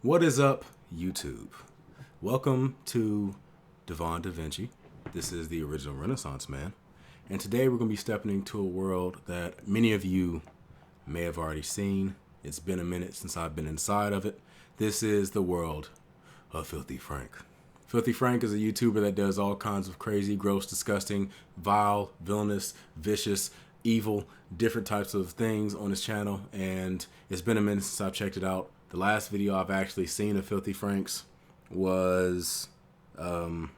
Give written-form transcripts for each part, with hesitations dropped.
What is up, YouTube? Welcome to Devon, DaVinci. This is the original Renaissance man. And today we're going to be stepping into a world that many of you may have already seen. It's been a minute since I've been inside of it. This is the world of Filthy Frank. Filthy Frank is a YouTuber that does all kinds of crazy, gross, disgusting, vile, villainous, vicious, evil, different types of things on his channel. And it's been a minute since I've checked it out. The last video I've actually seen of Filthy Frank's was, I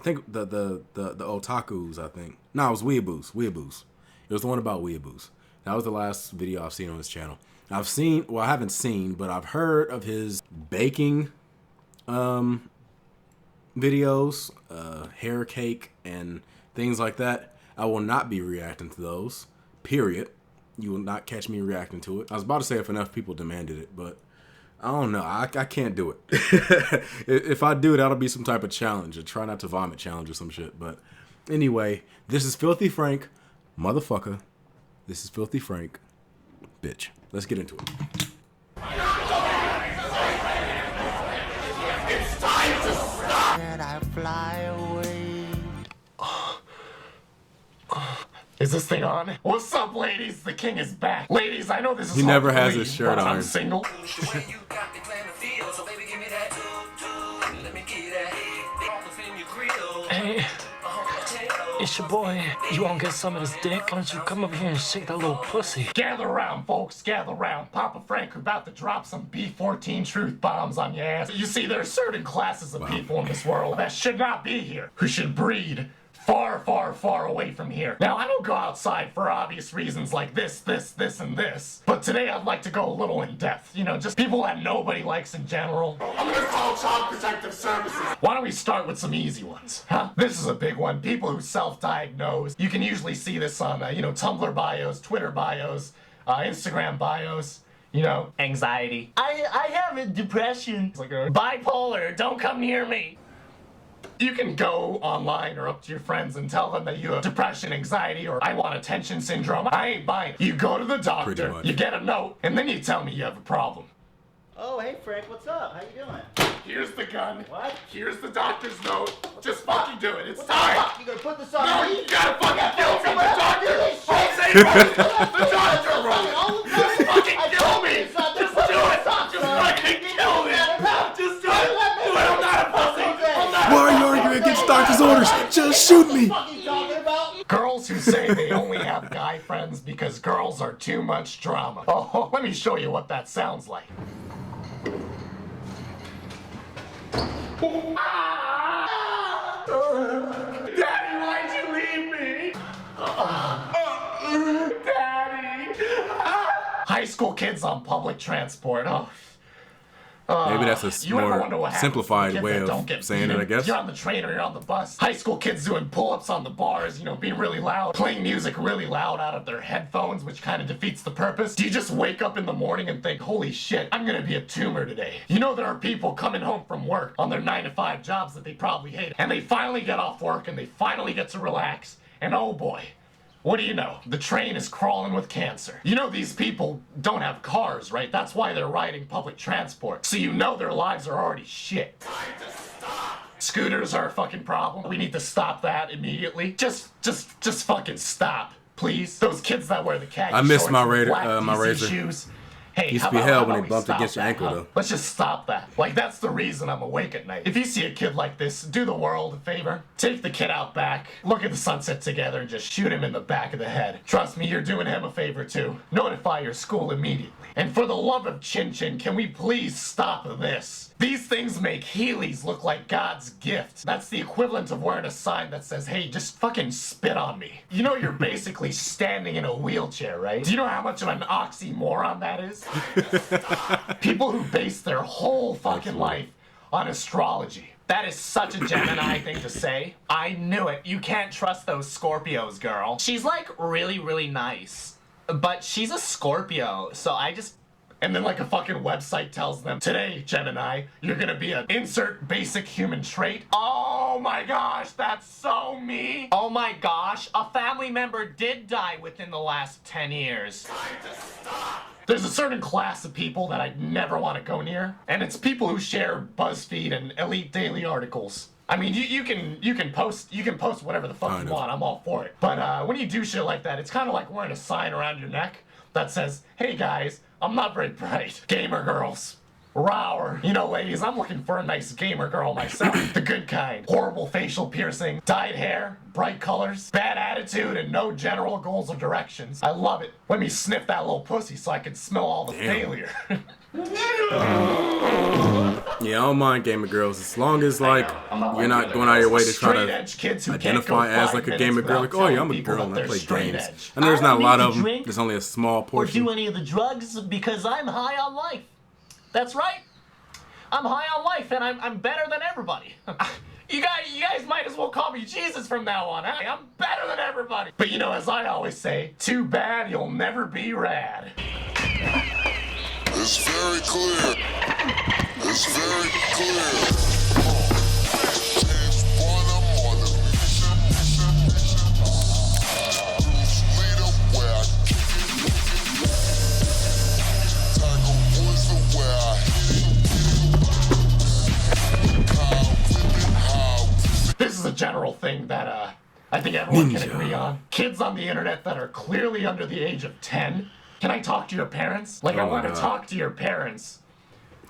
think the otakus, I think. No, it was weeaboos. It was the one about weeaboos. That was the last video I've seen on his channel. I haven't seen, but I've heard of his baking videos, hair cake, and things like that. I will not be reacting to those, period. You will not catch me reacting to it. I was about to say if enough people demanded it, but I don't know. I can't do it. If I do it, that'll be some type of challenge, a try not to vomit challenge or some shit. But anyway, this is Filthy Frank, motherfucker. This is Filthy Frank, bitch. Let's get into it. It's time to stop! And I fly away. Is this thing on? What's up, ladies? The king is back. Ladies, I know this is He never has his shirt on. I'm single. Hey, it's your boy. You wanna get some of this dick? Why don't you come over here and shake that little pussy? Gather round, folks. Gather round. Papa Frank about to drop some B-14 truth bombs on your ass. You see, there are certain classes of people in this world that should not be here, who should breed far, far, far away from here. Now, I don't go outside for obvious reasons like this, and this. But today I'd like to go a little in depth. You know, just people that nobody likes in general. I'm gonna call Child Protective Services. Why don't we start with some easy ones, huh? This is a big one. People who self-diagnose. You can usually see this on, Tumblr bios, Twitter bios, Instagram bios. You know, anxiety. I have a depression. It's like a bipolar. Don't come near me. You can go online or up to your friends and tell them that you have depression, anxiety, or I want attention syndrome. I ain't buying it. You go to the doctor, you get a note, and then you tell me you have a problem. Oh, hey Frank, what's up? How you doing? Here's the gun. What? Here's the doctor's note. Just fucking do it. It's time. You gonna put this on No, me? you gotta fucking kill me. The doctor. Don't say it. The doctor wrote it. Just fucking kill me. Just do it. Just fucking kill me. Just do it. Do it. I'm not a pussy. Why are you arguing against doctor's orders? Just shoot me. What are you talking about? Girls who say they only have guy friends because girls are too much drama. Oh, let me show you what that sounds like. Daddy, why'd you leave me? Daddy! High school kids on public transport. Maybe that's a You ever wonder more what happens simplified to kids way that of don't get saying it, beaten? I guess. You're on the train or you're on the bus. High school kids doing pull-ups on the bars, being really loud, playing music really loud out of their headphones, which kind of defeats the purpose. Do you just wake up in the morning and think, holy shit, I'm gonna be a tumor today? You know there are people coming home from work on their 9-to-5 jobs that they probably hate, and they finally get off work and they finally get to relax, and oh boy, what do you know? The train is crawling with cancer. You know these people don't have cars, right? That's why they're riding public transport. So you know their lives are already shit. Time to stop. Scooters are a fucking problem. We need to stop that immediately. Just fucking stop, please. Those kids that wear the khaki I miss shorts my and Raider- black my DC razor. shoes. Hey, Used how to be about- hell how when about they we bumped stop against your that, ankle, huh? though. Let's just stop that. Like, that's the reason I'm awake at night. If you see a kid like this, do the world a favor. Take the kid out back, look at the sunset together, and just shoot him in the back of the head. Trust me, you're doing him a favor, too. Notify your school immediately. And for the love of Chin Chin, can we please stop this? These things make Heelys look like God's gift. That's the equivalent of wearing a sign that says, hey, just fucking spit on me. You know you're basically standing in a wheelchair, right? Do you know how much of an oxymoron that is? People who base their whole fucking life on astrology. That is such a Gemini thing to say. I knew it. You can't trust those Scorpios, girl. She's like really, really nice. But she's a Scorpio, so I And then like a fucking website tells them, today, Gemini, you're gonna be an insert basic human trait. Oh my gosh, that's so me. Oh my gosh, a family member did die within the last 10 years. There's a certain class of people that I'd never want to go near, and it's people who share BuzzFeed and Elite Daily articles. I mean, you can post whatever the fuck you want. I'm all for it. But when you do shit like that, it's kind of like wearing a sign around your neck that says, "Hey guys, I'm not very bright. Gamer girls. Rower. You know, ladies, I'm looking for a nice gamer girl myself. The good kind. Horrible facial piercing, dyed hair, bright colors, bad attitude, and no general goals or directions. I love it. Let me sniff that little pussy so I can smell all the failure." Yeah, I don't mind gamer girls as long as like you're not going out of your way to try to identify as like a gamer girl. Like, oh yeah, I'm a girl and I play games. And there's not a lot of them. There's only a small portion. Or do any of the drugs because I'm high on life. That's right. I'm high on life and I'm better than everybody. You guys might as well call me Jesus from now on. I'm better than everybody. But you know, as I always say, too bad you'll never be rad. It's very clear. It's very clear. This is a general thing that I think everyone can agree on. Kids on the internet that are clearly under the age of 10. Can I talk to your parents? Like, I want to talk to your parents.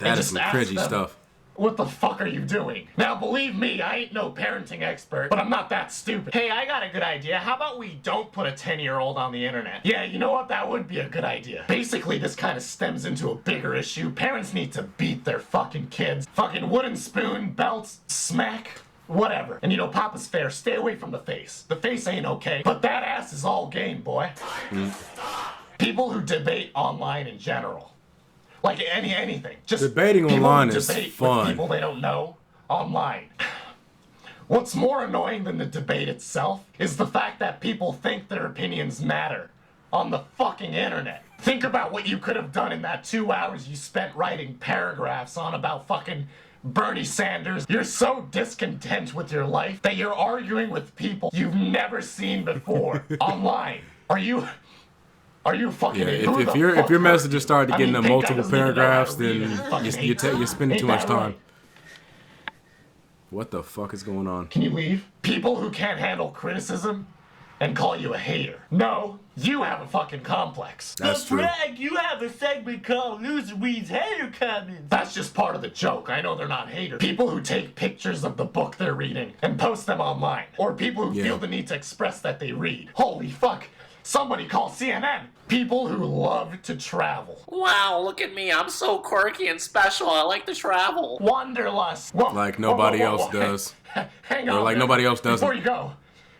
That is some cringy stuff. What the fuck are you doing? Now, believe me, I ain't no parenting expert, but I'm not that stupid. Hey, I got a good idea. How about we don't put a 10-year-old on the internet? Yeah, you know what? That would be a good idea. Basically, this kind of stems into a bigger issue. Parents need to beat their fucking kids. Fucking wooden spoon, belts, smack, whatever. And you know, Papa's fair. Stay away from the face. The face ain't okay, but that ass is all game, boy. People who debate online in general. Like anything. Just debating online is fun. With people they don't know online. What's more annoying than the debate itself is the fact that people think their opinions matter on the fucking internet. Think about what you could have done in that 2 hours you spent writing paragraphs on about fucking Bernie Sanders. You're so discontent with your life that you're arguing with people you've never seen before online. Are you fucking? Yeah, if your messages start to get into multiple paragraphs, then you're spending too much time. What the fuck is going on? Can you leave? People who can't handle criticism and call you a hater. No, you have a fucking complex. That's true. Greg, you have a segment called Loser Weeds Hater Comments. That's just part of the joke. I know they're not haters. People who take pictures of the book they're reading and post them online. Or people who feel the need to express that they read. Holy fuck. Somebody call CNN. People who love to travel. Wow, look at me. I'm so quirky and special. I like to travel. Wanderlust. Like nobody else does. Hang on. Or like nobody else does. Before you go,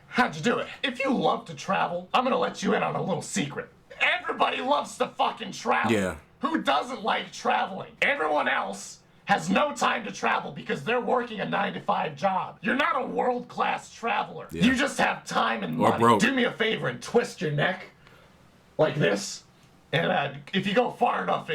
how'd you do it? If you love to travel, I'm gonna let you in on a little secret. Everybody loves to fucking travel. Yeah. Who doesn't like traveling? Everyone else has no time to travel because they're working a 9-to-5 job. You're not a world-class traveler. Yeah. You just have time and money. Broke. Do me a favor and twist your neck like this. And if you go far enough,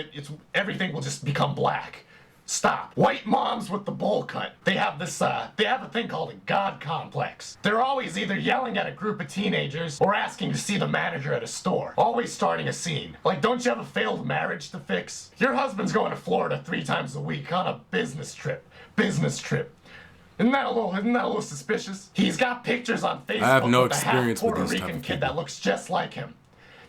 everything will just become black. Stop. White moms with the bowl cut. They have this, they have a thing called a God complex. They're always either yelling at a group of teenagers or asking to see the manager at a store. Always starting a scene. Like, don't you have a failed marriage to fix? Your husband's going to Florida 3 times a week on a business trip. Isn't that a little suspicious? He's got pictures on Facebook. I have no with experience a half with Puerto this type Rican of kid people. that looks just like him.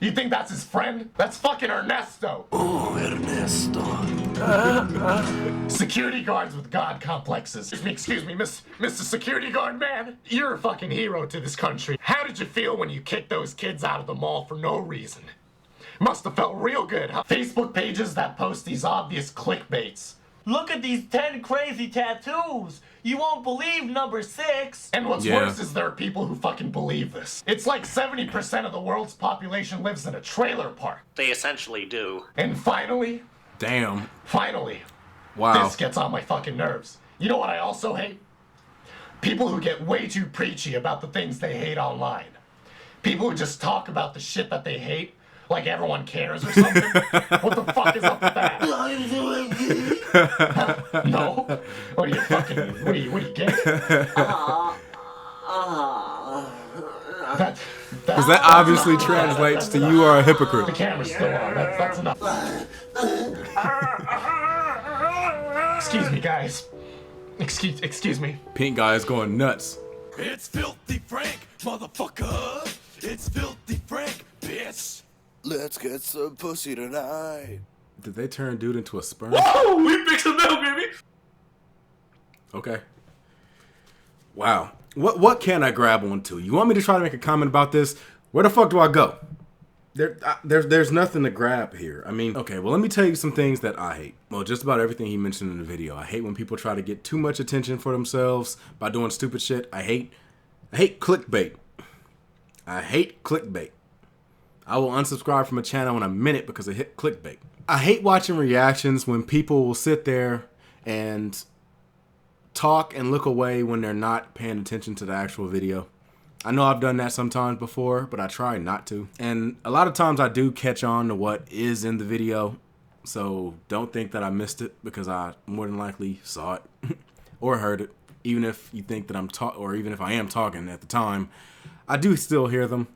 You think that's his friend? That's fucking Ernesto. Oh, Ernesto. Security guards with God complexes. Excuse me, Mr. Security Guard man. You're a fucking hero to this country. How did you feel when you kicked those kids out of the mall for no reason? Must have felt real good, huh? Facebook pages that post these obvious clickbaits. Look at these 10 crazy tattoos. You won't believe number 6. And what's worse is there are people who fucking believe this. It's like 70% of the world's population lives in a trailer park. They essentially do. And finally, wow, this gets on my fucking nerves. You know what I also hate? People who get way too preachy about the things they hate online. People who just talk about the shit that they hate Like everyone cares or something? What the fuck is up with that? No? What are you fucking, what are you gay? Because that obviously translates to you are a The hypocrite. camera's still on, that's enough. Excuse me, guys. Excuse me. Pink guy is going nuts. It's Filthy Frank, motherfucker. It's Filthy Frank, bitch. Let's get some pussy tonight. Did they turn dude into a sperm? Oh, we fixed the middle, baby! Okay. Wow. What can I grab onto? You want me to try to make a comment about this? Where the fuck do I go? There's nothing to grab here. I mean, okay, well, let me tell you some things that I hate. Well, just about everything he mentioned in the video. I hate when people try to get too much attention for themselves by doing stupid shit. I hate clickbait. I hate clickbait. I will unsubscribe from a channel in a minute because I hit clickbait. I hate watching reactions when people will sit there and talk and look away when they're not paying attention to the actual video. I know I've done that sometimes before, but I try not to. And a lot of times I do catch on to what is in the video. So don't think that I missed it because I more than likely saw it or heard it. Even if you think that even if I am talking at the time, I do still hear them.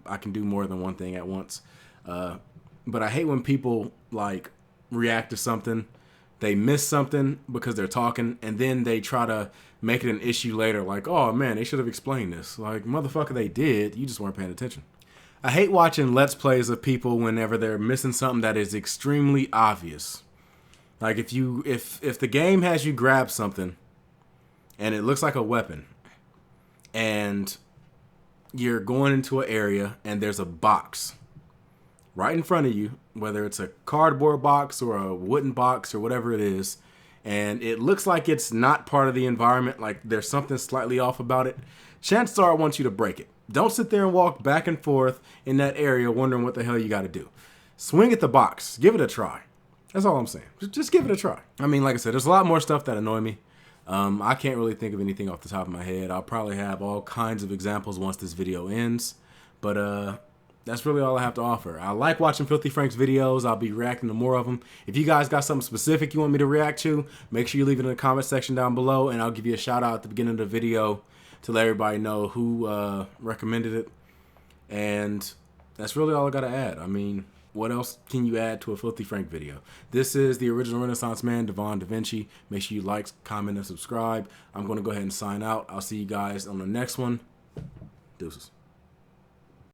I can do more than one thing at once. But I hate when people like react to something, they miss something because they're talking, and then they try to make it an issue later. Like, oh man, they should have explained this. Like, motherfucker, they did. You just weren't paying attention. I hate watching Let's Plays of people whenever they're missing something that is extremely obvious. Like if the game has you grab something and it looks like a weapon and you're going into an area and there's a box right in front of you, whether it's a cardboard box or a wooden box or whatever it is, and it looks like it's not part of the environment, like there's something slightly off about it, chances are I want you to break it. Don't sit there and walk back and forth in that area wondering what the hell you got to do. Swing at the box. Give it a try. That's all I'm saying. Just give it a try. I mean, like I said, there's a lot more stuff that annoy me. I can't really think of anything off the top of my head. I'll probably have all kinds of examples once this video ends. But that's really all I have to offer. I like watching Filthy Frank's videos. I'll be reacting to more of them. If you guys got something specific you want me to react to, make sure you leave it in the comment section down below, and I'll give you a shout out at the beginning of the video to let everybody know who recommended it. And that's really all I got to add. I mean, what else can you add to a Filthy Frank video? This is the original Renaissance man, Devon DaVinci. Make sure you like, comment, and subscribe. I'm going to go ahead and sign out. I'll see you guys on the next one. Deuces.